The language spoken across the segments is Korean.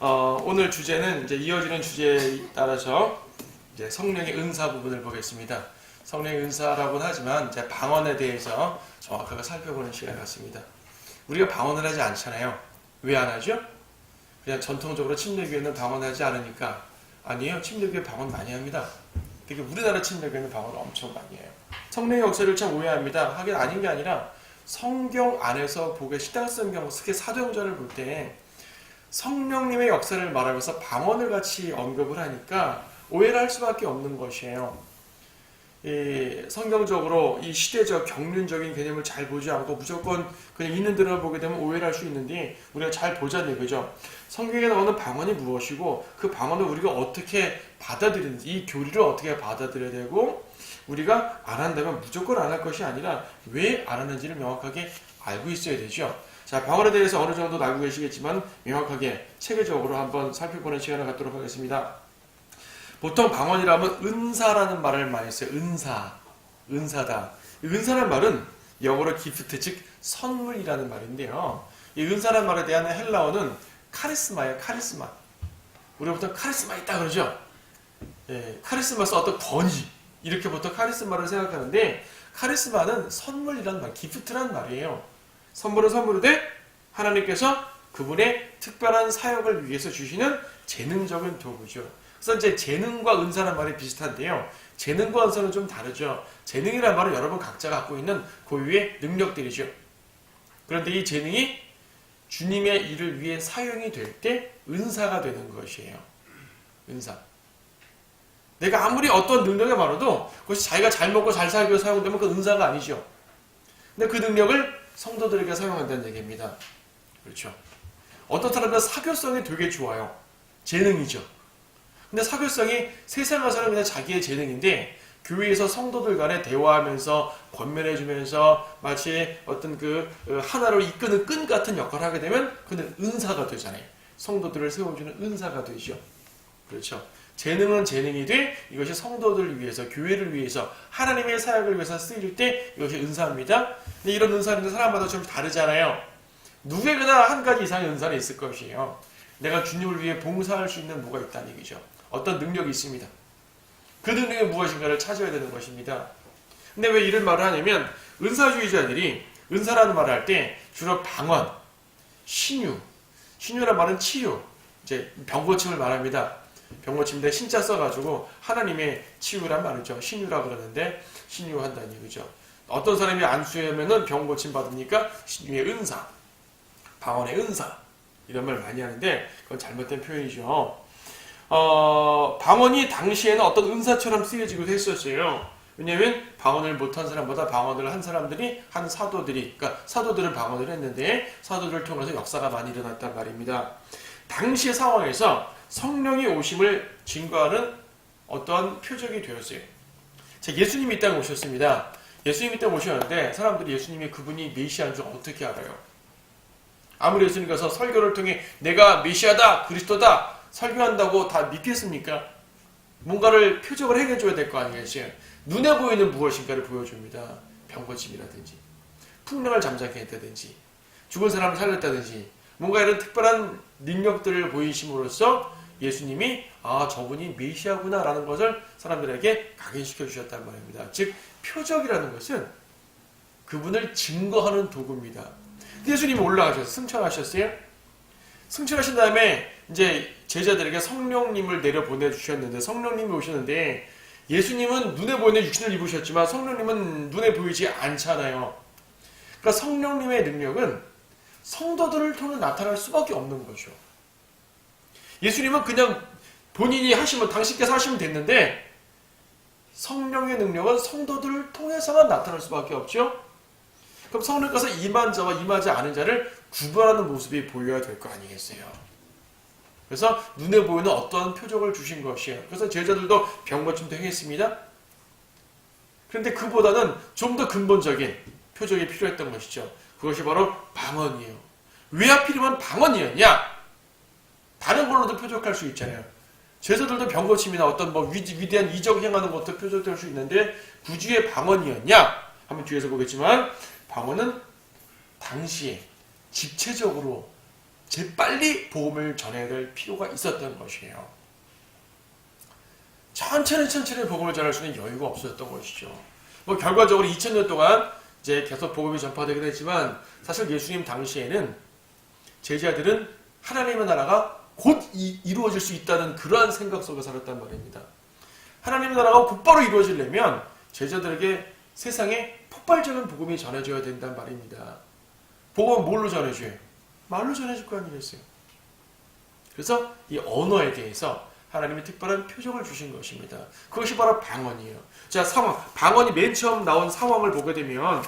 오늘 주제는 이제 이어지는 주제에 따라서 이제 성령의 은사 부분을 보겠습니다. 성령의 은사라고는 하지만 이제 방언에 대해서 정확하게 살펴보는 시간 같습니다. 우리가 방언을 하지 않잖아요. 왜 안 하죠? 그냥 전통적으로 침례교회는 방언하지 않으니까. 아니에요. 침례교회 방언 많이 합니다. 특히 우리나라 침례교회는 방언을 엄청 많이 해요. 성령의 역사를 참 오해합니다. 하긴 아닌 게 아니라 성경 안에서 보게 시대성 경우, 특히 사도행전을 볼 때 성령님의 역사를 말하면서 방언을 같이 언급을 하니까 오해를 할 수밖에 없는 것이에요. 성경적으로 이 시대적 경륜적인 개념을 잘 보지 않고 무조건 그냥 있는 대로 보게 되면 오해를 할 수 있는데 우리가 잘 보자는 얘기죠. 성경에 나오는 방언이 무엇이고 그 방언을 우리가 어떻게 받아들이는지, 이 교리를 어떻게 받아들여야 되고, 우리가 안 한다면 무조건 안 할 것이 아니라 왜 안 하는지를 명확하게 알고 있어야 되죠. 자, 방언에 대해서 어느 정도 알고 계시겠지만 명확하게 체계적으로 한번 살펴보는 시간을 갖도록 하겠습니다. 보통 방언이라면 은사라는 말을 많이 써요. 은사다. 은사라는 말은 영어로 기프트, 즉 선물이라는 말인데요. 이 은사라는 말에 대한 헬라어는 카리스마예요. 카리스마. 우리가 보통 카리스마 있다 그러죠. 카리스마 써 어떤 권위, 이렇게 보통 카리스마를 생각하는데, 카리스마는 선물이라는 말, 기프트라는 말이에요. 선물은 선물인데 하나님께서 그분의 특별한 사역을 위해서 주시는 재능적인 도구죠. 그래서 이제 재능과 은사라는 말이 비슷한데요. 재능과 은사는 좀 다르죠. 재능이라는 말은 여러분 각자 갖고 있는 고유의 능력들이죠. 그런데 이 재능이 주님의 일을 위해 사용이 될 때 은사가 되는 것이에요. 은사. 내가 아무리 어떤 능력이 많아도 그것이 자기가 잘 먹고 잘 살기 위해 사용되면 그건 은사가 아니죠. 근데 그 능력을 성도들에게 사용한다는 얘기입니다. 그렇죠. 어떤 사람들은 사교성이 되게 좋아요. 재능이죠. 근데 사교성이 세상에서는 그냥 자기의 재능인데, 교회에서 성도들 간에 대화하면서 권면해주면서 마치 어떤 그 하나로 이끄는 끈 같은 역할을 하게 되면 그는 은사가 되잖아요. 성도들을 세워주는 은사가 되죠. 그렇죠. 재능은 재능이 돼 이것이 성도들을 위해서, 교회를 위해서, 하나님의 사역을 위해서 쓰일 때 이것이 은사입니다. 근데 이런 은사는 사람마다 좀 다르잖아요. 누구에게나 한 가지 이상의 은사는 있을 것이에요. 내가 주님을 위해 봉사할 수 있는 뭐가 있다는 얘기죠. 어떤 능력이 있습니다. 그 능력이 무엇인가를 찾아야 되는 것입니다. 근데 왜 이런 말을 하냐면, 은사주의자들이 은사라는 말을 할 때 주로 방언, 신유란 말은 치유, 이제 병고침을 말합니다. 병고침인데 신자 써가지고 하나님의 치유란 말이죠. 신유라 그러는데 신유한다는 얘기죠. 어떤 사람이 안수하면은 병고침 받으니까 신유의 은사, 방언의 은사, 이런 말 많이 하는데 그건 잘못된 표현이죠. 방언이 당시에는 어떤 은사처럼 쓰여지기도 했었어요. 왜냐하면 방언을 못한 사람보다 방언을 한 사람들이, 한 사도들이, 그러니까 사도들은 방언을 했는데 사도들을 통해서 역사가 많이 일어났단 말입니다. 당시의 상황에서 성령의 오심을 증거하는 어떠한 표적이 되었어요. 자, 예수님이 이 땅에 오셨습니다. 예수님이 이 땅에 오셨는데 사람들이 예수님이 그분이 메시아인 줄 어떻게 알아요? 아무리 예수님 가서 설교를 통해 내가 메시아다, 그리스도다 설교한다고 다 믿겠습니까? 뭔가를 표적을 행해줘야 될 거 아니겠어요? 눈에 보이는 무엇인가를 보여줍니다. 병고침이라든지 풍랑을 잠자게 했다든지 죽은 사람을 살렸다든지 뭔가 이런 특별한 능력들을 보이심으로써 예수님이 저분이 메시아구나 라는 것을 사람들에게 각인시켜 주셨단 말입니다. 즉 표적이라는 것은 그분을 증거하는 도구입니다. 예수님이 올라가셔서 승천하셨어요. 승천하신 다음에 이제 제자들에게 성령님을 내려 보내주셨는데, 성령님이 오셨는데 예수님은 눈에 보이는 육신을 입으셨지만 성령님은 눈에 보이지 않잖아요. 그러니까 성령님의 능력은 성도들을 통해 나타날 수밖에 없는 거죠. 예수님은 그냥 본인이 하시면, 당신께서 하시면 됐는데 성령의 능력은 성도들을 통해서만 나타날 수밖에 없죠. 그럼 성령께서 임한 자와 임하지 않은 자를 구분하는 모습이 보여야 될 거 아니겠어요. 그래서 눈에 보이는 어떠한 표적을 주신 것이에요. 그래서 제자들도 병고침도 행했습니다. 그런데 그보다는 좀 더 근본적인 표적이 필요했던 것이죠. 그것이 바로 방언이에요. 왜 하필이면 방언이었냐? 다른 걸로도 표적할 수 있잖아요. 제자들도 병고침이나 어떤 위대한 이적 행하는 것도 표적될 수 있는데 굳이 왜 방언이었냐? 한번 뒤에서 보겠지만, 방언은 당시에 집체적으로 재빨리 복음을 전해야 될 필요가 있었던 것이에요. 천천히 복음을 전할 수 있는 여유가 없었던 것이죠. 뭐 결과적으로 2000년 동안 이제 계속 복음이 전파되긴 했지만 사실 예수님 당시에는 제자들은 하나님의 나라가 곧 이루어질 수 있다는 그러한 생각 속에 살았단 말입니다. 하나님의 나라가 곧바로 이루어지려면 제자들에게 세상에 폭발적인 복음이 전해져야 된단 말입니다. 복음은 뭘로 전해줘요? 말로 전해줄 거 아니겠어요? 그래서 이 언어에 대해서 하나님이 특별한 표적을 주신 것입니다. 그것이 바로 방언이에요. 자, 상황. 방언이 맨 처음 나온 상황을 보게 되면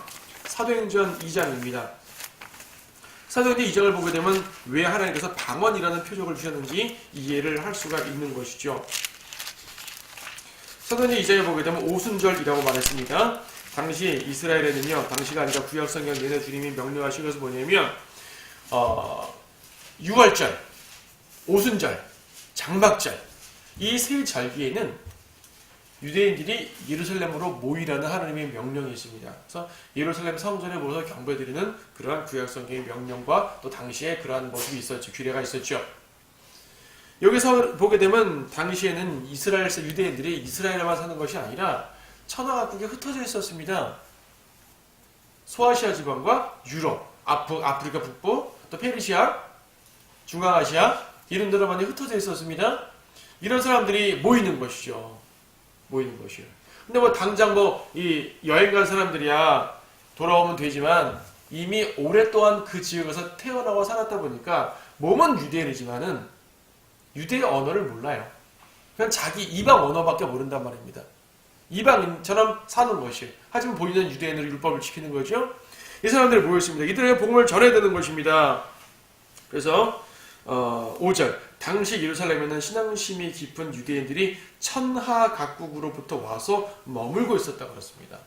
사도행전 2장입니다. 사도행전 2장을 보게 되면 왜 하나님께서 방언이라는 표적을 주셨는지 이해를 할 수가 있는 것이죠. 사도행전 2장에 보게 되면 오순절이라고 말했습니다. 당시 이스라엘에는요, 당시가 아니라 구약성경 내내 주님이 명령하신 것은 뭐냐면 유월절, 오순절, 장막절 이 세 절기에는 유대인들이 예루살렘으로 모이라는 하나님의 명령이 있습니다. 그래서 예루살렘 성전에 모여서 경배드리는 그러한 구약성경의 명령과 또 당시에 그러한 모습이 있었죠. 규례가 있었죠. 여기서 보게 되면 당시에는 이스라엘에서 유대인들이 이스라엘에만 사는 것이 아니라 천하각국에 흩어져 있었습니다. 소아시아 지방과 유럽, 아프리카 북부, 또 페르시아, 중앙아시아 이런 데로 많이 흩어져 있었습니다. 이런 사람들이 모이는 것이죠. 모이는 것이요. 근데 뭐 당장 이 여행 간 사람들이야 돌아오면 되지만 이미 오랫동안 그 지역에서 태어나고 살았다 보니까 몸은 유대인이지만은 유대의 언어를 몰라요. 그냥 자기 이방 언어밖에 모른단 말입니다. 이방인처럼 사는 것이에요. 하지만 본인은 유대인으로 율법을 지키는 거죠. 이 사람들이 모였습니다. 이들에게 복음을 전해야 되는 것입니다. 그래서 5절 당시 예루살렘에는 신앙심이 깊은 유대인들이 천하 각국으로부터 와서 머물고 있었다고 그렇습니다.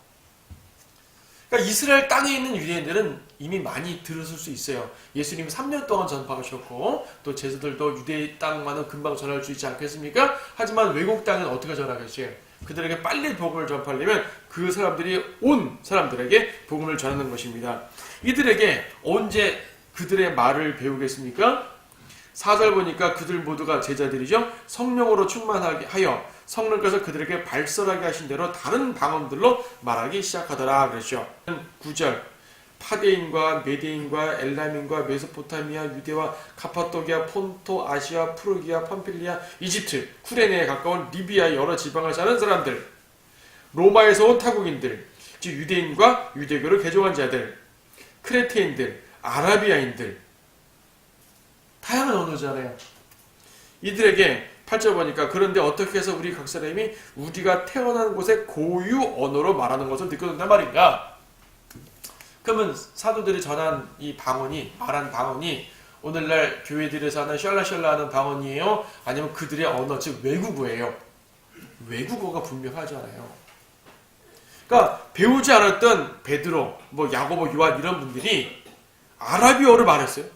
그러니까 이스라엘 땅에 있는 유대인들은 이미 많이 들었을 수 있어요. 예수님이 3년 동안 전파하셨고 또 제자들도 유대 땅만은 금방 전할 수 있지 않겠습니까? 하지만 외국 땅은 어떻게 전하겠어요? 그들에게 빨리 복음을 전파하려면 그 사람들이 온 사람들에게 복음을 전하는 것입니다. 이들에게 언제 그들의 말을 배우겠습니까? 4절 보니까 그들 모두가 제자들이죠. 성령으로 충만하게 하여 성령께서 그들에게 발설하게 하신 대로 다른 방언들로 말하기 시작하더라 그랬죠. 9절 파데인과 메데인과 엘람인과 메소포타미아, 유대와 카파도기아, 폰토, 아시아, 프루기아, 팜필리아, 이집트, 쿠레네에 가까운 리비아 여러 지방을 사는 사람들, 로마에서 온 타국인들, 즉 유대인과 유대교를 개종한 자들, 크레테인들, 아라비아인들 다양한 언어잖아요. 이들에게 8절 보니까 그런데 어떻게 해서 우리 각 사람이 우리가 태어난 곳의 고유 언어로 말하는 것을 느껴진단 말인가? 그러면 사도들이 전한 이 방언이 말한 방언이 오늘날 교회들에서 하는 샬라샬라 하는 방언이에요? 아니면 그들의 언어 즉 외국어예요? 외국어가 분명하잖아요. 그러니까 배우지 않았던 베드로, 야고보, 요한 이런 분들이 아라비어를 말했어요.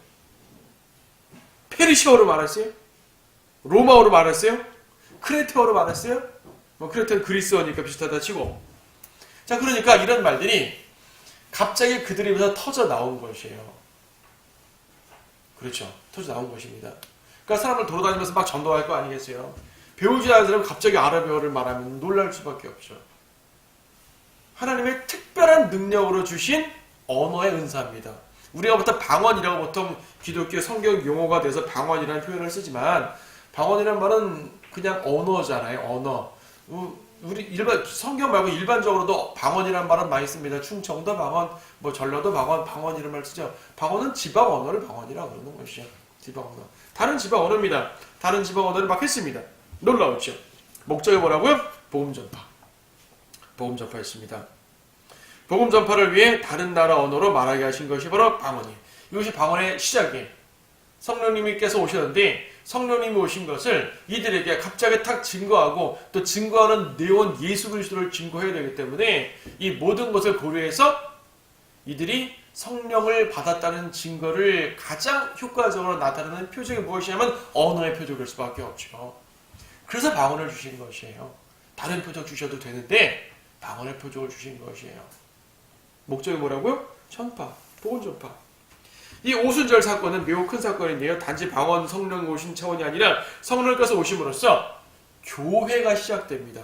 페르시아어로 말했어요? 로마어로 말했어요? 크레테어로 말했어요? 크레테는 그리스어니까 비슷하다 치고. 자, 그러니까 이런 말들이 갑자기 그들의 입에서 터져 나온 것이에요. 그렇죠. 터져 나온 것입니다. 그러니까 사람을 돌아다니면서 막 전도할 거 아니겠어요? 배우지 않은 사람은 갑자기 아라비어를 말하면 놀랄 수밖에 없죠. 하나님의 특별한 능력으로 주신 언어의 은사입니다. 우리가 보통 방언이라고 보통 기독교 성경 용어가 돼서 방언이라는 표현을 쓰지만 방언이라는 말은 그냥 언어잖아요. 언어. 우리 일반 성경 말고 일반적으로도 방언이라는 말은 많이 씁니다. 충청도 방언, 전라도 방언이라는 말 쓰죠. 방언은 지방 언어를 방언이라고 그러는 것이죠. 지방 언어. 다른 지방 언어입니다. 다른 지방 언어를 막 했습니다. 놀라웠죠. 목적이 뭐라고요? 복음 전파. 복음 전파였습니다. 복음 전파를 위해 다른 나라 언어로 말하게 하신 것이 바로 방언이에요. 이것이 방언의 시작이에요. 성령님께서 오셨는데 성령님이 오신 것을 이들에게 갑자기 탁 증거하고 또 증거하는 내원 예수 그리스도를 증거해야 되기 때문에 이 모든 것을 고려해서 이들이 성령을 받았다는 증거를 가장 효과적으로 나타내는 표적이 무엇이냐면 언어의 표적일 수밖에 없죠. 그래서 방언을 주신 것이에요. 다른 표적 주셔도 되는데 방언의 표적을 주신 것이에요. 목적이 뭐라고요? 전파, 복음 전파. 이 오순절 사건은 매우 큰 사건인데요. 단지 방언 성령 오신 차원이 아니라 성령께서 오심으로써 교회가 시작됩니다.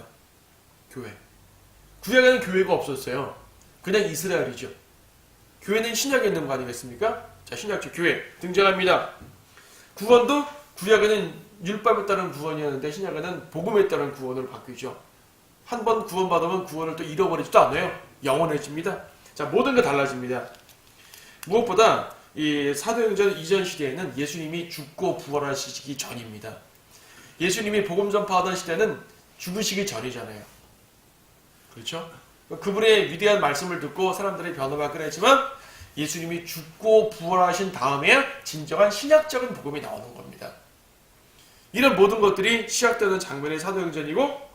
교회. 구약에는 교회가 없었어요. 그냥 이스라엘이죠. 교회는 신약에 있는 거 아니겠습니까? 자, 신약적 교회 등장합니다. 구원도 구약에는 율법에 따른 구원이었는데 신약에는 복음에 따른 구원으로 바뀌죠. 한 번 구원받으면 구원을 또 잃어버리지도 않아요. 영원해집니다. 자, 모든 게 달라집니다. 무엇보다 이 사도행전 이전 시대에는 예수님이 죽고 부활하시기 전입니다. 예수님이 복음 전파하던 시대는 죽으시기 전이잖아요. 그렇죠? 그분의 위대한 말씀을 듣고 사람들이 변화받긴 했지만 예수님이 죽고 부활하신 다음에 진정한 신약적인 복음이 나오는 겁니다. 이런 모든 것들이 시작되는 장면이 사도행전이고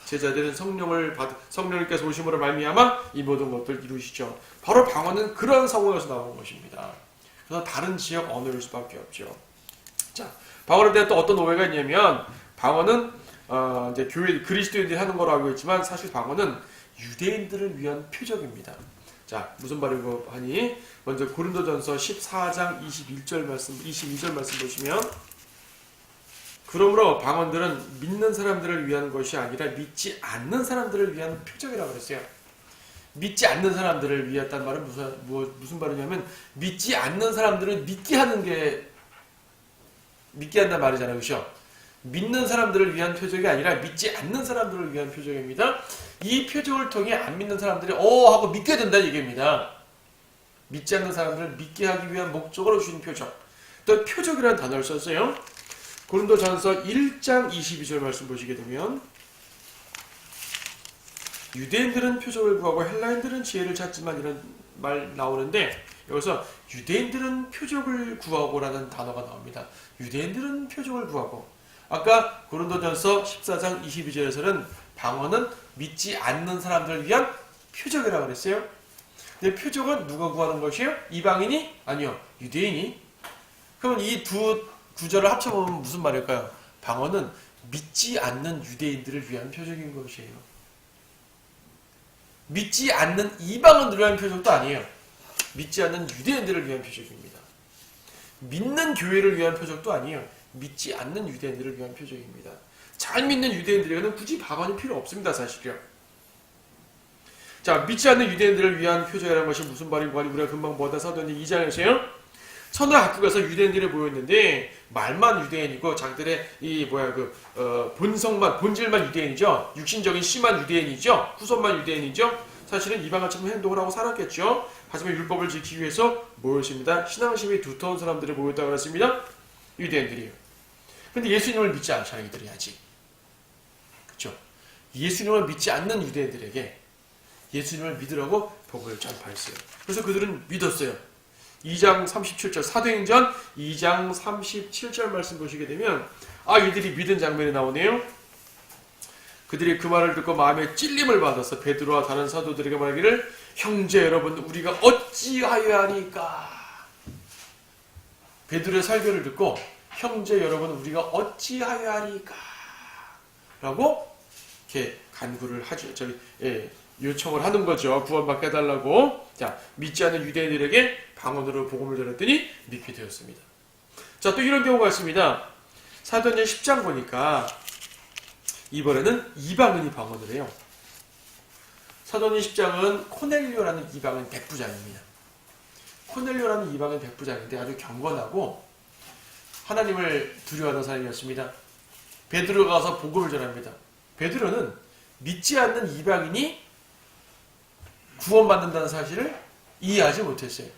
제자들은 성령님께서 오심으로 말미암아 이 모든 것들을 이루시죠. 바로 방언은 그런 상황에서 나온 것입니다. 그래서 다른 지역 언어일 수밖에 없죠. 자, 방언에 대한 또 어떤 오해가 있냐면 방언은 이제 교회 그리스도인들이 하는 거라고 알고 있지만 사실 방언은 유대인들을 위한 표적입니다. 자, 무슨 말이고 하니 먼저 고린도전서 14장 22절 말씀 보시면 그러므로 방언들은 믿는 사람들을 위한 것이 아니라 믿지 않는 사람들을 위한 표적이라고 그랬어요. 믿지 않는 사람들을 위했다는 말은 무슨 말이냐면 믿지 않는 사람들을 믿게 한다는 말이잖아요. 그렇죠? 믿는 사람들을 위한 표적이 아니라 믿지 않는 사람들을 위한 표적입니다. 이 표적을 통해 안 믿는 사람들이 하고 믿게 된다는 얘기입니다. 믿지 않는 사람들을 믿게 하기 위한 목적으로 주신 표적. 또 표적이라는 단어를 썼어요. 고린도전서 1장 22절 말씀 보시게 되면 유대인들은 표적을 구하고 헬라인들은 지혜를 찾지만 이런 말 나오는데 여기서 유대인들은 표적을 구하고라는 단어가 나옵니다. 유대인들은 표적을 구하고 아까 고린도전서 14장 22절에서는 방언은 믿지 않는 사람들을 위한 표적이라고 그랬어요. 근데 표적은 누가 구하는 것이에요? 이방인이? 아니요. 유대인이. 그러면 이 두 구절을 합쳐보면 무슨 말일까요? 방언은 믿지 않는 유대인들을 위한 표적인 것이에요. 믿지 않는 이방인들을 위한 표적도 아니에요. 믿지 않는 유대인들을 위한 표적입니다. 믿는 교회를 위한 표적도 아니에요. 믿지 않는 유대인들을 위한 표적입니다. 잘 믿는 유대인들에게는 굳이 방언이 필요 없습니다. 사실요. 자, 믿지 않는 유대인들을 위한 표적이라는 것이 무슨 말인고 하니 우리가 금방 보다 사도행전 2장에서요. 천하 각국에서 유대인들이 모였는데 말만 유대인이고 자기들의 본질만 유대인이죠. 육신적인 심한 유대인이죠. 후손만 유대인이죠. 사실은 이방인처럼 행동을 하고 살았겠죠. 하지만 율법을 지키기 위해서 모였습니다. 신앙심이 두터운 사람들이 모였다고 했습니다. 유대인들이에요. 근데 예수님을 믿지 않은 사람들이 하지. 그렇죠? 예수님을 믿지 않는 유대인들에게 예수님을 믿으라고 복을 전파했어요. 그래서 그들은 믿었어요. 2장 37절 사도행전 2장 37절 말씀 보시게 되면 이들이 믿은 장면이 나오네요. 그들이 그 말을 듣고 마음에 찔림을 받아서 베드로와 다른 사도들에게 말하기를 형제 여러분 우리가 어찌하여야 하니까. 베드로의 설교를 듣고 형제 여러분 우리가 어찌하여야 하니까 라고 이렇게 간구를 하죠. 요청을 하는 거죠. 구원받게 해달라고. 자, 믿지 않는 유대인들에게 방언으로 복음을 전했더니 믿게 되었습니다. 자, 또 이런 경우가 있습니다. 사도행전 10장 보니까 이번에는 이방인이 방언을 해요. 사도행전 10장은 코넬료라는 이방인 백부장입니다. 코넬료라는 이방인 백부장인데 아주 경건하고 하나님을 두려워하는 사람이었습니다. 베드로가 가서 복음을 전합니다. 베드로는 믿지 않는 이방인이 구원받는다는 사실을 이해하지 못했어요.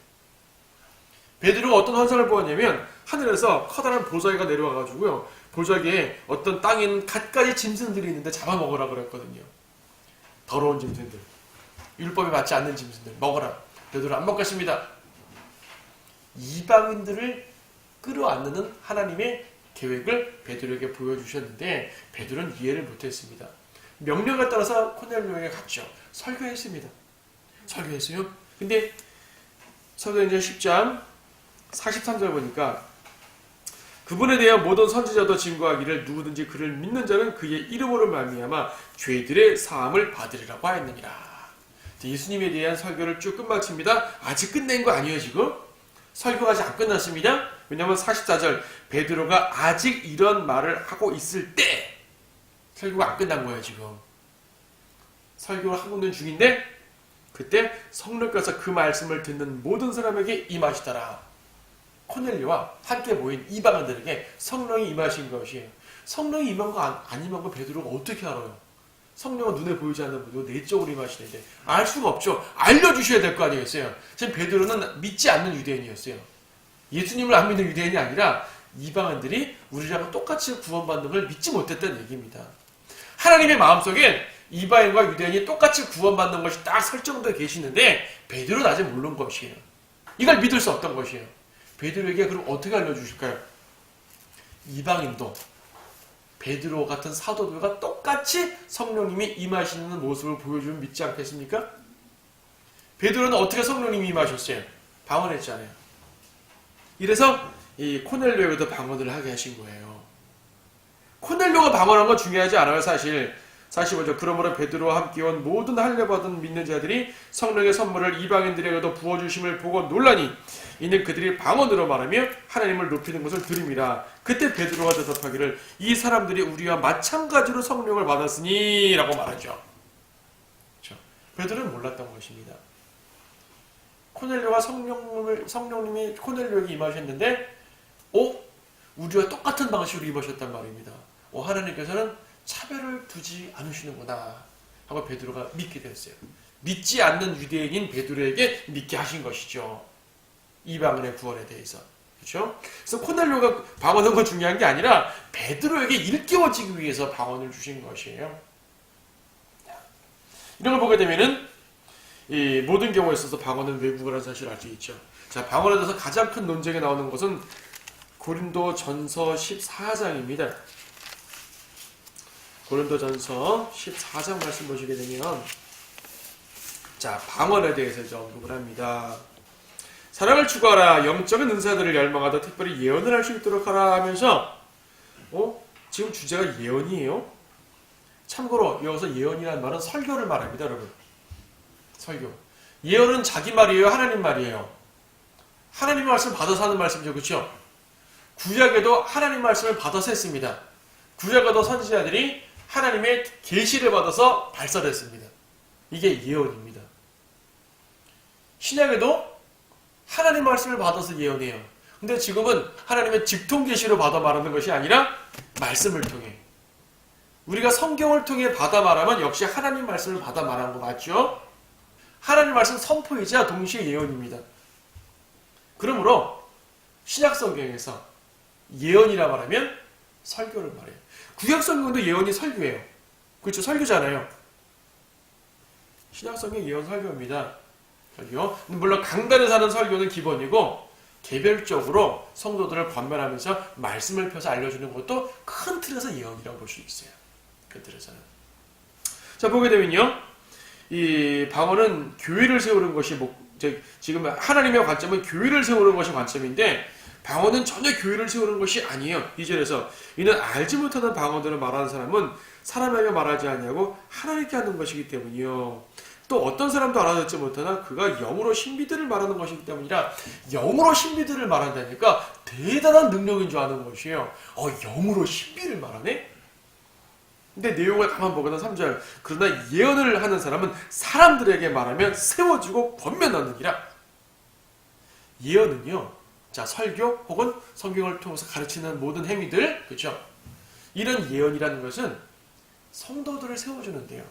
베드로가 어떤 환상을 보았냐면 하늘에서 커다란 보자기가 내려와가지고요. 보자기에 어떤 땅에 있는 갖가지 짐승들이 있는데 잡아먹으라 그랬거든요. 더러운 짐승들. 율법에 맞지 않는 짐승들. 먹어라. 베드로 안 먹겠습니다. 이방인들을 끌어안는 하나님의 계획을 베드로에게 보여주셨는데 베드로는 이해를 못했습니다. 명령에 따라서 코넬료에게 갔죠. 설교했습니다. 설교했어요. 근데 사도행전 10장 43절 보니까 그분에 대한 모든 선지자도 증거하기를 누구든지 그를 믿는 자는 그의 이름으로 말미암아 죄들의 사함을 받으리라고 하였느니라. 예수님에 대한 설교를 쭉 끝마칩니다. 아직 끝낸 거 아니에요 지금? 설교가 아직 안 끝났습니다. 왜냐하면 44절 베드로가 아직 이런 말을 하고 있을 때 설교가 안 끝난 거예요. 지금 설교를 하고 있는 중인데 그때 성령께서 그 말씀을 듣는 모든 사람에게 임하시더라. 코넬료와 함께 모인 이방인들에게 성령이 임하신 것이에요. 성령이 임한 거 안 임한 거 베드로가 어떻게 알아요? 성령은 눈에 보이지 않는 분이고 내적으로 임하시는데 알 수가 없죠. 알려주셔야 될 거 아니겠어요. 지금 베드로는 믿지 않는 유대인이었어요. 예수님을 안 믿는 유대인이 아니라 이방인들이 우리랑 똑같이 구원받는 걸 믿지 못했다는 얘기입니다. 하나님의 마음속엔 이방인과 유대인이 똑같이 구원받는 것이 딱 설정되어 계시는데 베드로는 아직 모르는 것이에요. 이걸 믿을 수 없던 것이에요. 베드로에게 그럼 어떻게 알려주실까요? 이방인도 베드로 같은 사도들과 똑같이 성령님이 임하시는 모습을 보여주면 믿지 않겠습니까? 베드로는 어떻게 성령님이 임하셨어요? 방언했잖아요. 이래서 이 코넬료에게도 방언을 하게 하신 거예요. 코넬료가 방언한 건 중요하지 않아요. 사실 45절 그러므로 베드로와 함께 온 모든 할례받은 믿는 자들이 성령의 선물을 이방인들에게도 부어주심을 보고 놀라니 이는 그들이 방언으로 말하며 하나님을 높이는 것을 들음이라. 그때 베드로가 대답하기를 이 사람들이 우리와 마찬가지로 성령을 받았으니 라고 말하죠. 그렇죠? 베드로는 몰랐던 것입니다. 코넬료와 성령님이 코넬료에게 임하셨는데 우리와 똑같은 방식으로 임하셨단 말입니다. 하나님께서는 차별을 두지 않으시는구나 하고 베드로가 믿게 됐어요. 믿지 않는 유대인인 베드로에게 믿게 하신 것이죠. 이방인의 구원에 대해서. 그렇죠? 그래서 코넬료가 방언한 건 중요한 게 아니라 베드로에게 일깨워지기 위해서 방언을 주신 것이에요. 이런 걸 보게 되면은 이 모든 경우에 있어서 방언은 외국어라는 사실을 알 수 있죠. 자, 방언에 대해서 가장 큰 논쟁이 나오는 것은 고린도전서 14장입니다. 고린도전서 14장 말씀 보시게 되면 자, 방언에 대해서 이제 언급을 합니다. 사랑을 추구하라. 영적인 은사들을 열망하다 특별히 예언을 할 수 있도록 하라 하면서 지금 주제가 예언이에요. 참고로 여기서 예언이라는 말은 설교를 말합니다. 여러분. 설교. 예언은 자기 말이에요? 하나님 말이에요? 하나님의 말씀을 받아서 하는 말씀이죠. 그렇죠? 구약에도 하나님 말씀을 받아서 했습니다. 구약에도 선지자들이 하나님의 계시를 받아서 발설했습니다. 이게 예언입니다. 신약에도 하나님 말씀을 받아서 예언해요. 근데 지금은 하나님의 직통 계시로 받아 말하는 것이 아니라 말씀을 통해. 우리가 성경을 통해 받아 말하면 역시 하나님 말씀을 받아 말하는 거 맞죠? 하나님 말씀 선포이자 동시에 예언입니다. 그러므로 신약 성경에서 예언이라 말하면 설교를 말해요. 구약 성경도 예언이 설교예요. 그렇죠? 설교잖아요. 신약 성경 예언 설교입니다. 설교. 물론 강단에서 하는 설교는 기본이고 개별적으로 성도들을 권면하면서 말씀을 펴서 알려주는 것도 큰 틀에서 예언이라고 볼 수 있어요. 큰 틀에서는. 자, 보게 되면요. 이 방언은 교회를 세우는 것이 지금 하나님의 관점은 교회를 세우는 것이 관점인데 방언은 전혀 교회를 세우는 것이 아니에요. 2절에서 이는 알지 못하는 방언들을 말하는 사람은 사람에게 말하지 않냐고 하나님께 하는 것이기 때문이요. 또 어떤 사람도 알아듣지 못하나 그가 영으로 신비들을 말하는 것이기 때문이라. 영으로 신비들을 말한다니까 대단한 능력인 줄 아는 것이에요. 영으로 신비를 말하네? 근데 내용을 가만 보거든 3절. 그러나 예언을 하는 사람은 사람들에게 말하면 세워지고 권면하느니라. 예언은요. 자, 설교 혹은 성경을 통해서 가르치는 모든 행위들, 그렇죠? 이런 예언이라는 것은 성도들을 세워주는데요.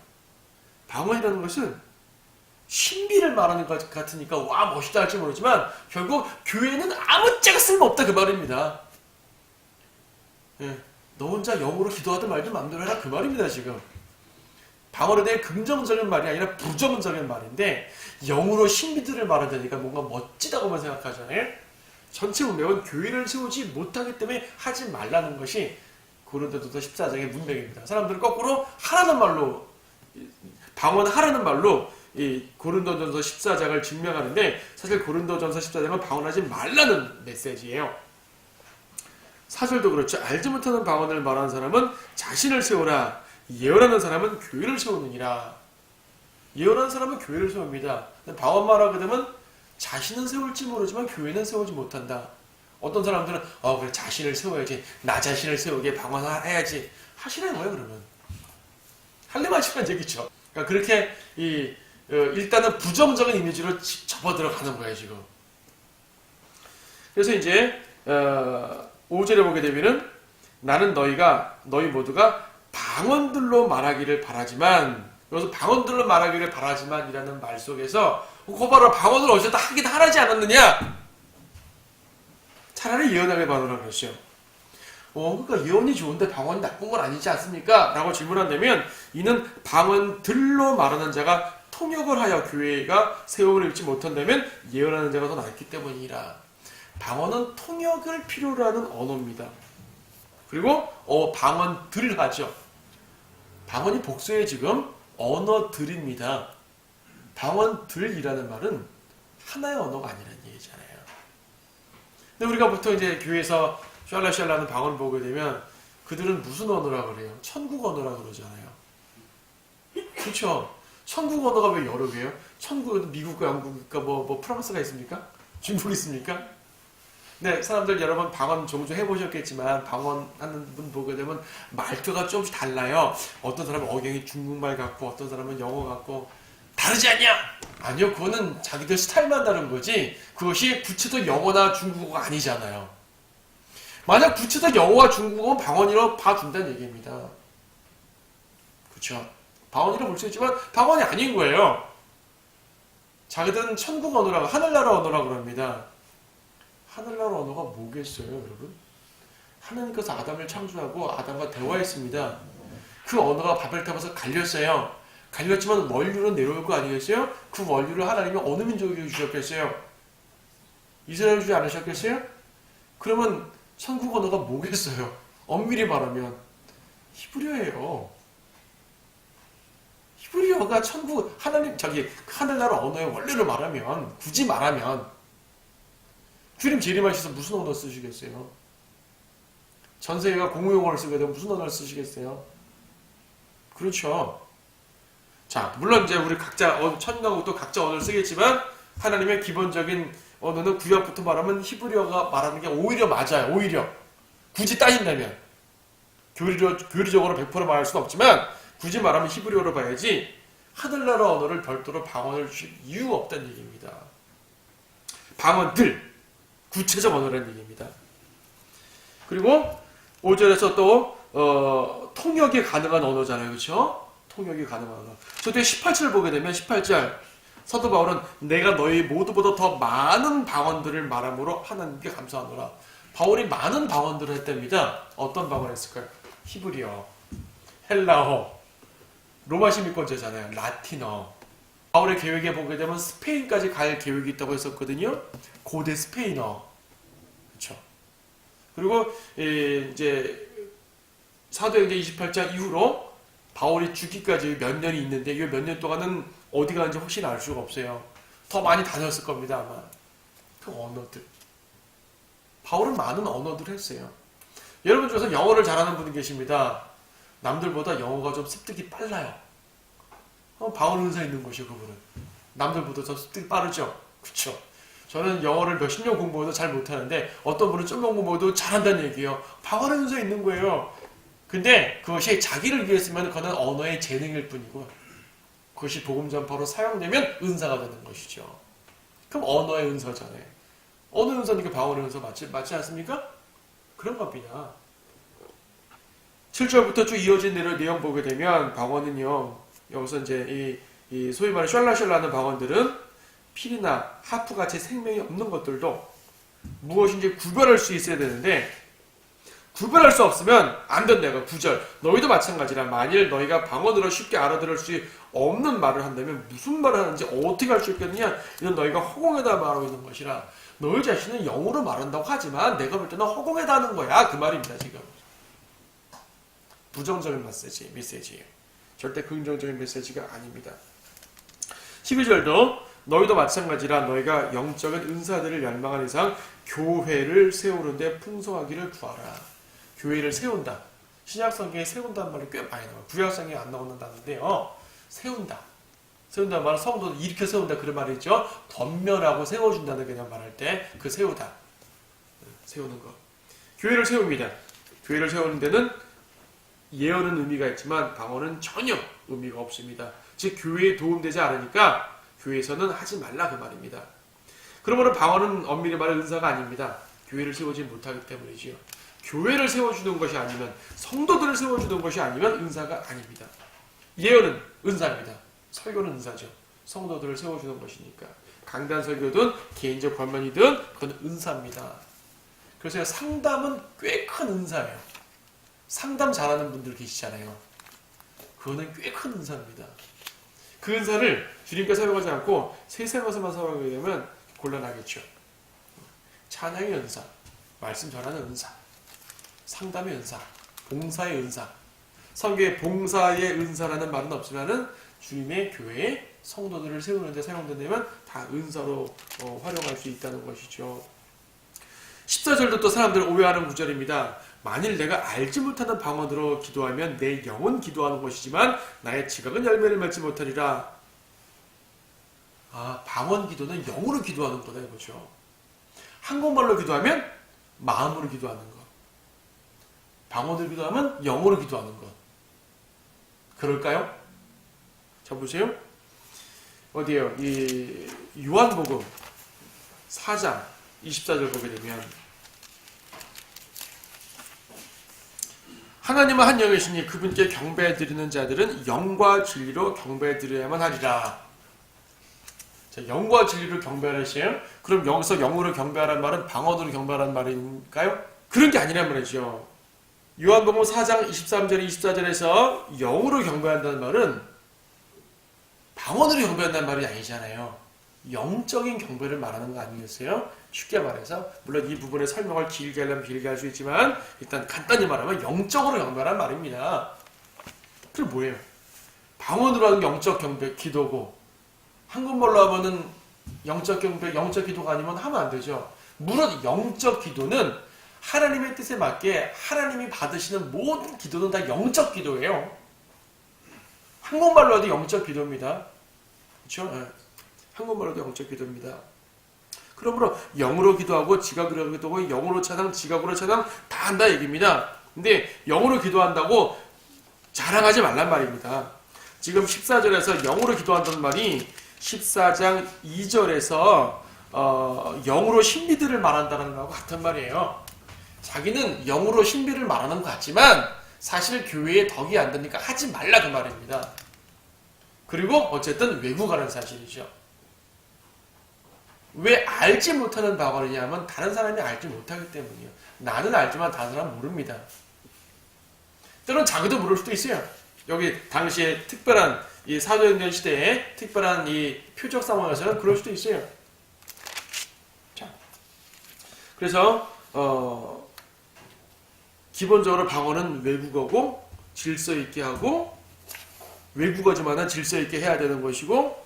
방언이라는 것은 신비를 말하는 것 같으니까 와 멋있다 할지 모르지만 결국 교회는 아무짝에 쓸모없다 그 말입니다. 너 혼자 영어로 기도하든 말든 마음대로 해라 그 말입니다. 지금 방언에 대해 긍정적인 말이 아니라 부정적인 말인데 영어로 신비들을 말한다니까 뭔가 멋지다고만 생각하잖아요. 전체 운명은 교회를 세우지 못하기 때문에 하지 말라는 것이 고린도전서 14장의 문맥입니다. 사람들은 거꾸로 하라는 말로 방언하라는 말로 이 고린도전서 14장을 증명하는데 사실 고린도전서 14장은 방언하지 말라는 메시지예요. 4절도 그렇죠. 알지 못하는 방언을 말하는 사람은 자신을 세우라. 예언하는 사람은 교회를 세우느니라. 예언하는 사람은 교회를 세웁니다. 방언 말하게 되면 자신은 세울지 모르지만 교회는 세우지 못한다. 어떤 사람들은 그래 자신을 세워야지, 나 자신을 세우게 방언해야지 하시는 거예요. 그러면 할래 마시는 얘기죠. 그러니까 그렇게 일단은 부정적인 이미지로 접어 들어가는 거예요 지금. 그래서 이제 5절에 보게 되면은 나는 너희 모두가 방언들로 말하기를 바라지만, 여기서 방언들로 말하기를 바라지만 이라는 말 속에서 그거 봐라, 방언을 어쨌든 하긴 하라지 않았느냐. 차라리 예언하게 받으라 그러죠. 그러니까 예언이 좋은데 방언이 나쁜 건 아니지 않습니까? 라고 질문한다면 이는 방언들로 말하는 자가 통역을 하여 교회가 세움을 입지 못한다면 예언하는 자가 더 낫기 때문이라. 방언은 통역을 필요로 하는 언어입니다. 그리고 방언들 하죠. 방언이 복수에 지금 언어들입니다. 방언들이라는 말은 하나의 언어가 아니라는 얘기잖아요. 근데 우리가 보통 이제 교회에서 샬라샬라는 방언을 보게 되면 그들은 무슨 언어라 그래요? 천국 언어라 그러잖아요. 그렇죠? 천국 언어가 왜 여러 개예요? 천국은 미국과 영국과 뭐 프랑스가 있습니까? 중국이 있습니까? 네, 사람들 여러분 방언 종종 해보셨겠지만 방언하는 분 보게 되면 말투가 조금씩 달라요. 어떤 사람은 억양이 중국말 같고 어떤 사람은 영어 같고 다르지 않냐? 아니요, 그거는 자기들 스타일만 다른 거지 그것이 구체적 영어나 중국어가 아니잖아요. 만약 구체적 영어와 중국어는 방언이라고 봐준다는 얘기입니다. 그렇죠? 방언이라고 볼 수 있지만 방언이 아닌 거예요. 자기들은 천국 언어라고, 하늘나라 언어라고 합니다. 하늘나라 언어가 뭐겠어요, 여러분? 하나님께서 아담을 창조하고 아담과 대화했습니다. 그 언어가 바벨탑에서 갈렸어요. 갈렸지만 원류는 내려올 거 아니겠어요? 그 원류를 하나님이 어느 민족에게 주셨겠어요? 이스라엘 주지 않으셨겠어요? 그러면 천국 언어가 뭐겠어요? 엄밀히 말하면 히브리어예요. 히브리어가 천국, 하늘나라 언어의 원래를 말하면, 굳이 말하면 주님 재림하셔서 무슨 언어 쓰시겠어요? 전 세계가 공용어를 쓰게 되면 무슨 언어를 쓰시겠어요? 그렇죠. 자, 물론 이제 우리 각자 천국도 각자 언어를 쓰겠지만 하나님의 기본적인 언어는 구약부터 말하면 히브리어가 말하는 게 오히려 맞아요. 오히려 굳이 따진다면 교리적으로 100% 말할 수는 없지만 굳이 말하면 히브리어로 봐야지 하늘나라 언어를 별도로 방언을 주실 이유가 없다는 얘기입니다. 방언들 구체적 언어라는 얘기입니다. 그리고 5절에서 또 통역이 가능한 언어잖아요. 그렇죠? 통역이 가능한 언어. 저때 18절 보게 되면 18절 사도 바울은 내가 너희 모두보다 더 많은 방언들을 말함으로 하나님께 감사하노라. 바울이 많은 방언들을 했답니다. 어떤 방언을 했을까요? 히브리어, 헬라어, 로마 시민권제잖아요. 라틴어. 바울의 계획에 보게 되면 스페인까지 갈 계획이 있다고 했었거든요. 고대 스페인어. 그렇죠. 그리고 이제 사도행전 28장 이후로 바울이 죽기까지 몇 년이 있는데 이 몇 년 동안은 어디 가는지 혹시 알 수가 없어요. 더 많이 다녔을 겁니다, 아마. 그 언어들. 바울은 많은 언어들을 했어요. 여러분 중에서 영어를 잘하는 분이 계십니다. 남들보다 영어가 좀 습득이 빨라요. 바울 은사 있는 것이요, 그분은. 남들보다 더 습득이 빠르죠. 그쵸? 저는 영어를 몇십 년 공부해도 잘 못하는데 어떤 분은 좀 공부해도 잘한다는 얘기예요. 바울 은사 있는 거예요. 근데 그것이 자기를 위해서면 그거는 언어의 재능일 뿐이고 그것이 복음 전파로 사용되면 은사가 되는 것이죠. 그럼 언어의 은사잖아요. 어느 은사니까 바울의 은사 맞지 않습니까? 그런 겁니다. 7절부터 쭉 이어진 내용 보게 되면 방언은요. 여기서 이제 이 소위 말하는 샬라샬라는 방언들은 필이나 하프같이 생명이 없는 것들도 무엇인지 구별할 수 있어야 되는데 구별할 수 없으면 안 된다. 9절. 너희도 마찬가지라. 만일 너희가 방언으로 쉽게 알아들을 수 없는 말을 한다면 무슨 말을 하는지 어떻게 할 수 있겠느냐? 이건 너희가 허공에다 말하고 있는 것이라. 너희 자신은 영어로 말한다고 하지만 내가 볼 때는 허공에다 하는 거야. 그 말입니다. 지금. 부정적인 메시지예요. 절대 긍정적인 메시지가 아닙니다. 12절도 너희도 마찬가지라. 너희가 영적인 은사들을 열망한 이상 교회를 세우는데 풍성하기를 구하라. 교회를 세운다. 신약 성경에 세운다는 말이 꽤 많이 나와요. 구약 성경에 안 나오는 단어인데요. 세운다. 세운다는 말은 성도를 일으켜 세운다 그런 말이 있죠. 덤멸하고 세워준다는 개념 말할 때 그 세우다. 세우는 것. 교회를 세웁니다. 교회를 세우는 데는 예언은 의미가 있지만 방언은 전혀 의미가 없습니다. 즉 교회에 도움되지 않으니까 교회에서는 하지 말라 그 말입니다. 그러므로 방언은 엄밀히 말해 은사가 아닙니다. 교회를 세우지 못하기 때문이지요. 교회를 세워주는 것이 아니면 성도들을 세워주는 것이 아니면 은사가 아닙니다. 예언은 은사입니다. 설교는 은사죠. 성도들을 세워주는 것이니까. 강단 설교든 개인적 권면이든 그건 은사입니다. 그래서 상담은 꽤 큰 은사예요. 상담 잘하는 분들 계시잖아요. 그거는 꽤 큰 은사입니다. 그 은사를 주님께 사용하지 않고 세상 것에만 사용하게 되면 곤란하겠죠. 찬양의 은사, 말씀 전하는 은사, 상담의 은사, 봉사의 은사. 성경에 봉사의 은사라는 말은 없지만은 주님의 교회에 성도들을 세우는 데 사용된다면 다 은사로 활용할 수 있다는 것이죠. 14절도 또 사람들 오해하는 구절입니다. 만일 내가 알지 못하는 방언으로 기도하면 내 영은 기도하는 것이지만 나의 지각은 열매를 맺지 못하리라. 방언 기도는 영으로 기도하는 거다 이거죠. 한국말로 기도하면 마음으로 기도하는 것. 방언으로 기도하면 영으로 기도하는 것. 그럴까요? 자 보세요. 어디에요? 이 요한복음 4장 24절 보게 되면 하나님은 한 영이시니 그분께 경배드리는 자들은 영과 진리로 경배드려야만 하리라. 자, 영과 진리로 경배하시요. 그럼 여기서 영으로 경배하라는 말은 방언으로 경배하라는 말인가요? 그런 게 아니란 말이죠. 요한복음 4장 23절 24절에서 영으로 경배한다는 말은 방언으로 경배한다는 말이 아니잖아요. 영적인 경배를 말하는 거 아니겠어요? 쉽게 말해서 물론 이 부분의 설명을 길게 하려면 길게 할 수 있지만 일단 간단히 말하면 영적으로 경배란 말입니다. 그게 뭐예요? 방언으로 하는 영적 경배 기도고 한국말로 하면은 영적 경배 영적 기도가 아니면 하면 안 되죠. 물론 영적 기도는 하나님의 뜻에 맞게 하나님이 받으시는 모든 기도는 다 영적 기도예요. 한국말로 해도 영적 기도입니다. 그렇죠? 네. 한국말로도 영적 기도입니다. 그러므로 영으로 기도하고 지각으로 기도하고 영으로 찬양, 지각으로 찬양 다 한다 얘기입니다. 근데 영으로 기도한다고 자랑하지 말란 말입니다. 지금 14절에서 영으로 기도한다는 말이 14장 2절에서 영으로 신비들을 말한다는 거하고 같은 말이에요. 자기는 영으로 신비를 말하는 것 같지만 사실 교회에 덕이 안 되니까 하지 말라 그 말입니다. 그리고 어쨌든 외국어라는 사실이죠. 왜 알지 못하는 방언이냐면 다른 사람이 알지 못하기 때문이에요. 나는 알지만 다른 사람은 모릅니다. 때로는 자기도 모를 수도 있어요. 여기 당시에 특별한 이 사도행전 시대에 특별한 이 표적 상황에서는 그럴 수도 있어요. 자, 그래서 기본적으로 방언은 외국어고 질서 있게 하고 외국어지만은 질서 있게 해야 되는 것이고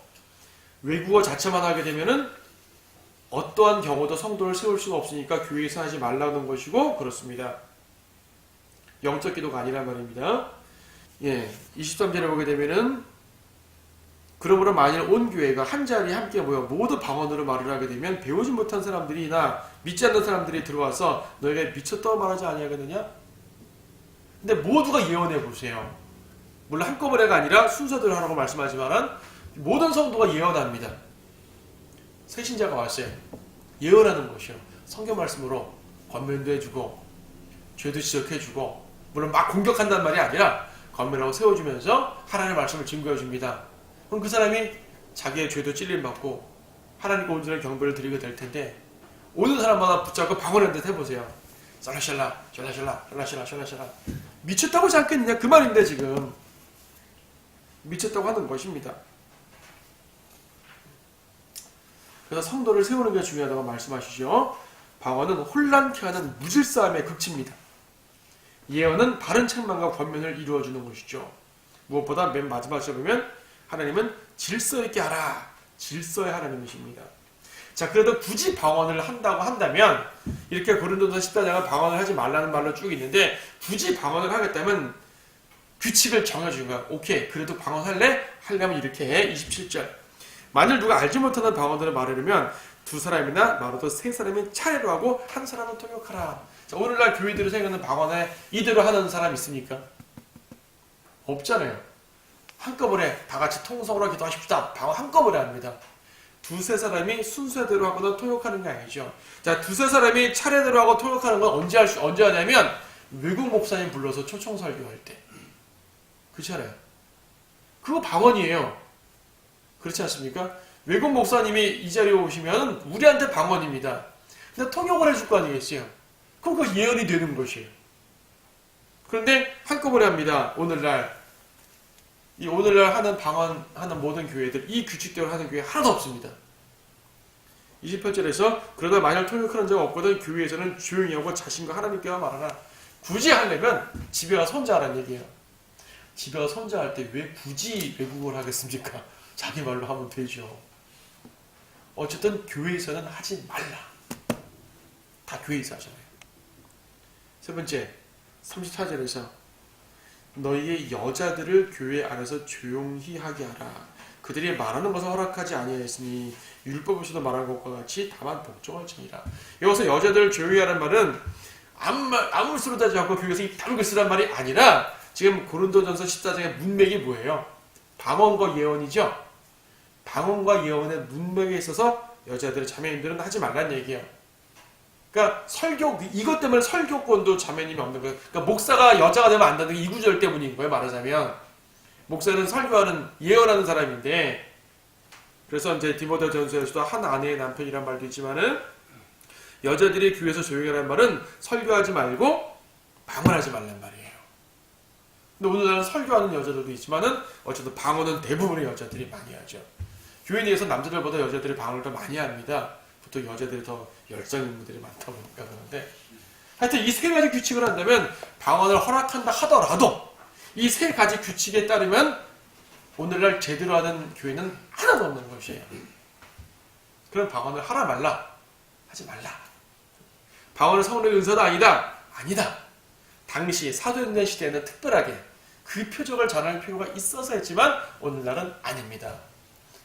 외국어 자체만 하게 되면은 어떠한 경우도 성도를 세울 수가 없으니까 교회에서 하지 말라는 것이고 그렇습니다. 영적 기도가 아니란 말입니다. 23절에 보게 되면은 그러므로 만일 온 교회가 한 자리에 함께 모여 모두 방언으로 말을 하게 되면 배우지 못한 사람들이나 믿지 않는 사람들이 들어와서 너희가 미쳤다고 말하지 아니하겠느냐? 근데 모두가 예언해 보세요. 물론 한꺼번에가 아니라 순서대로 하라고 말씀하지만 모든 성도가 예언합니다. 새신자가 왔어요. 예언하는 것이요. 성경 말씀으로 권면도 해주고 죄도 지적해주고 물론 막 공격한다는 말이 아니라 권면하고 세워주면서 하나님의 말씀을 증거해줍니다. 그럼 그 사람이 자기의 죄도 찔림받고 하나님과 온전한 경배를 드리게 될 텐데 오는 사람마다 붙잡고 방언하는 듯 해보세요. 샬라샬라 샬라샬라 샬라샬라 샬라샬라 미쳤다고 하지 않겠느냐 그 말인데 지금 미쳤다고 하는 것입니다. 그래서 성도를 세우는 게 중요하다고 말씀하시죠. 방언은 혼란케 하는 무질서함의 극치입니다. 예언은 바른 책망과 권면을 이루어주는 것이죠. 무엇보다 맨 마지막에 보면 하나님은 질서 있게 하라. 질서의 하나님이십니다. 자, 그래도 굳이 방언을 한다고 한다면 이렇게 고린도서 14장은 방언을 하지 말라는 말로 쭉 있는데 굳이 방언을 하겠다면 규칙을 정해준 거야. 오케이, 그래도 방언할래? 하려면 이렇게 해. 27절. 만일 누가 알지 못하는 방언들을 말하려면 두 사람이나 말하도 세 사람이 차례로 하고 한 사람은 통역하라. 자, 오늘날 교회들이 생각하는 방언에 이대로 하는 사람 있습니까? 없잖아요. 한꺼번에 다 같이 통성으로 기도하십시다. 방언 한꺼번에 합니다. 두세 사람이 순서대로 하거나 통역하는 게 아니죠. 자, 두세 사람이 차례대로 하고 통역하는 건 언제 하냐면 외국 목사님 불러서 초청 설교할 때. 그렇잖아요. 그거 방언이에요. 그렇지 않습니까? 외국 목사님이 이 자리에 오시면 우리한테 방언입니다. 근데 통역을 해줄 거 아니겠어요? 그럼 그거 예언이 되는 것이에요. 그런데 한꺼번에 합니다. 오늘날 하는 방언하는 모든 교회들, 이 규칙대로 하는 교회 하나도 없습니다. 28절에서 그러다 만약 통역하는 자가 없거든 교회에서는 조용히 하고 자신과 하나님께만 말하라. 굳이 하려면 집에 가서 혼자 하라는 얘기예요. 집에 가서 혼자 할 때 왜 굳이 외국어를 하겠습니까? 자기 말로 하면 되죠. 어쨌든 교회에서는 하지 말라. 다 교회에서 하잖아요. 세 번째, 34절에서 너희의 여자들을 교회 안에서 조용히 하게 하라. 그들이 말하는 것을 허락하지 아니하였으니 율법에서도 말한 것과 같이 다만 복종할지니라. 여기서 여자들을 조용히 하라는 말은 아무 수로 따지지 않고 교회에서 입 다물고 쓰란 말이 아니라 지금 고린도전서 14장의 문맥이 뭐예요? 방언과 예언이죠. 방언과 예언의 문맥에 있어서 여자들의 자매님들은 하지 말란 얘기예요. 그러니까 이것 때문에 설교권도 자매님이 없는 거예요. 그러니까 목사가 여자가 되면 안 된다는 게 이 구절 때문인 거예요. 말하자면 목사는 설교하는 예언하는 사람인데, 그래서 이제 디모데전서에서도 한 아내의 남편이란 말도 있지만은 여자들이 교회에서 조용히 하라는 말은 설교하지 말고 방언하지 말란 말이에요. 근데 오늘날은 설교하는 여자들도 있지만은 어쨌든 방언은 대부분의 여자들이 많이 하죠. 교회 내에서 남자들보다 여자들이 방언을 더 많이 합니다. 보통 여자들이 더 열성 있는 분들이 많다 보니까 그런데, 하여튼 이 세 가지 규칙을 한다면 방언을 허락한다 하더라도 이 세 가지 규칙에 따르면 오늘날 제대로 하는 교회는 하나도 없는 것이에요. 그럼 방언을 하라 말라? 하지 말라. 방언은 성령의 은사도 아니다? 아니다. 당시 사도행전 시대에는 특별하게 그 표적을 전할 필요가 있어서 했지만 오늘날은 아닙니다.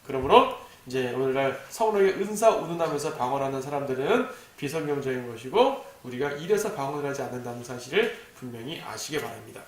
그러므로 이제 오늘날 성령의 은사 운운하면서 방언하는 사람들은 비성경적인 것이고 우리가 이래서 방언을 하지 않는다는 사실을 분명히 아시기 바랍니다.